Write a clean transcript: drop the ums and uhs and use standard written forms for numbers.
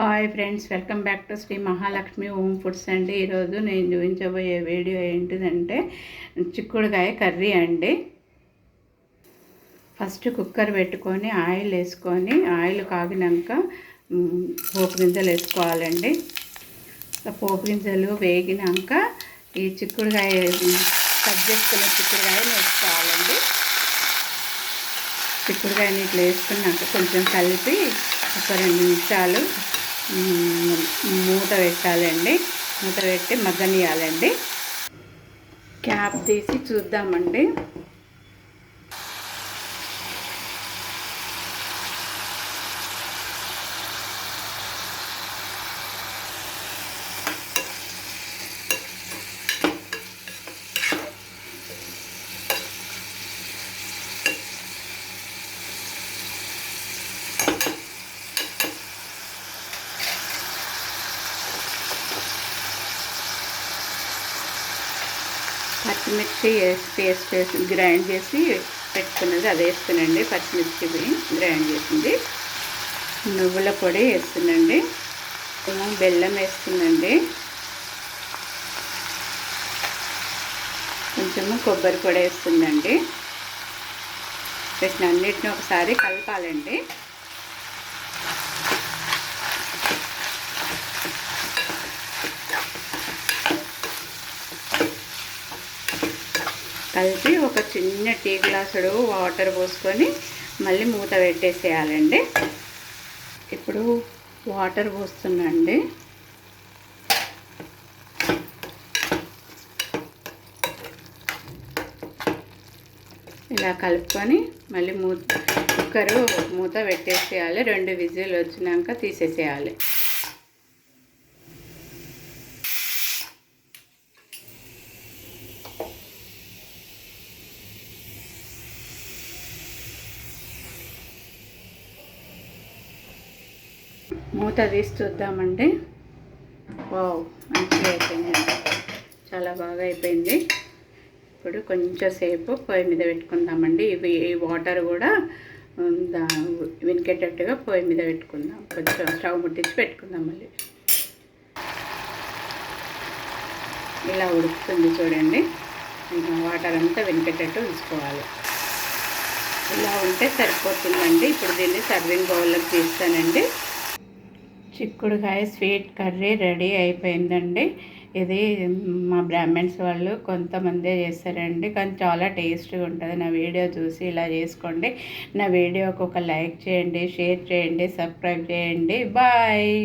Hi friends, welcome back to Shri Mahalakshmi home foods అండి. ఈరోజు నేను చూపించబోయే వీడియో ఏంటిదంటే చిక్కుడుకాయ కర్రీ అండి. ఫస్ట్ కుక్కర్ పెట్టుకొని ఆయిల్ వేసుకొని ఆయిల్ కాగినాక పోపు గింజలు వేసుకోవాలండి. పోపు గింజలు వేగినాక ఈ చిక్కుడుకాయ కట్ చేసుకున్న చిక్కుడుకాయలు వేసుకోవాలండి. చిక్కుడుకాయని ఇట్లా వేసుకున్నాక కొంచెం కలిపి ఒక 2 నిమిషాలు మూత పెట్టాలండి. మూత పెట్టి మగ్గనియాలండి. క్యాప్ తీసి చూద్దామండి. పచ్చిమిర్చి పేస్ట్ వేసి గ్రైండ్ చేసి పెట్టుకున్నది అది వేస్తున్నాండి. పచ్చిమిర్చి గ్రైండ్ చేసింది. నువ్వుల పొడి వేస్తుందండి. బెల్లం వేస్తుందండి. కొంచెము కొబ్బరి పొడి వేస్తుందండి. వీటిని అన్నిటిని ఒకసారి కలపాలండి. కలిపి ఒక చిన్న టీ గ్లాసుడు వాటర్ పోసుకొని మళ్ళీ మూత పెట్టేసేయాలండి. ఇప్పుడు వాటర్ పోస్తున్నాండి. ఇలా కలుపుకొని మళ్ళీ కుక్కరు మూత పెట్టేసేయాలి. 2 విజిల్ వచ్చినాక తీసేసేయాలి. మూత తీసి చూద్దామండి. వావ్, మంచిగా అయిపోయిందండి. చాలా బాగా అయిపోయింది. ఇప్పుడు కొంచెం సేపు పొయ్యి మీద పెట్టుకుందామండి. ఈ వాటర్ కూడా వెనికేటట్టుగా పొయ్యి మీద పెట్టుకుందాం. కొంచెం స్టవ్ ముట్టించి పెట్టుకుందాం. మళ్ళీ ఇలా ఉడుకుతుంది చూడండి. వాటర్ అంతా వెనికేటట్టు ఉంచుకోవాలి. ఇలా ఉంటే సరిపోతుందండి. ఇప్పుడు దీన్ని సర్వింగ్ బౌల్లోకి తీస్తానండి. చిక్కుడుకాయ స్వీట్ కర్రీ రెడీ అయిపోయిందండి. ఇది మా బ్రాహ్మణ్స్ వాళ్ళు కొంతమందే చేస్తారండి, కానీ చాలా టేస్ట్గా ఉంటుంది. నా వీడియో చూసి ఇలా చేసుకోండి. నా వీడియోకి ఒక లైక్ చేయండి, షేర్ చేయండి, సబ్స్క్రైబ్ చేయండి. బాయ్.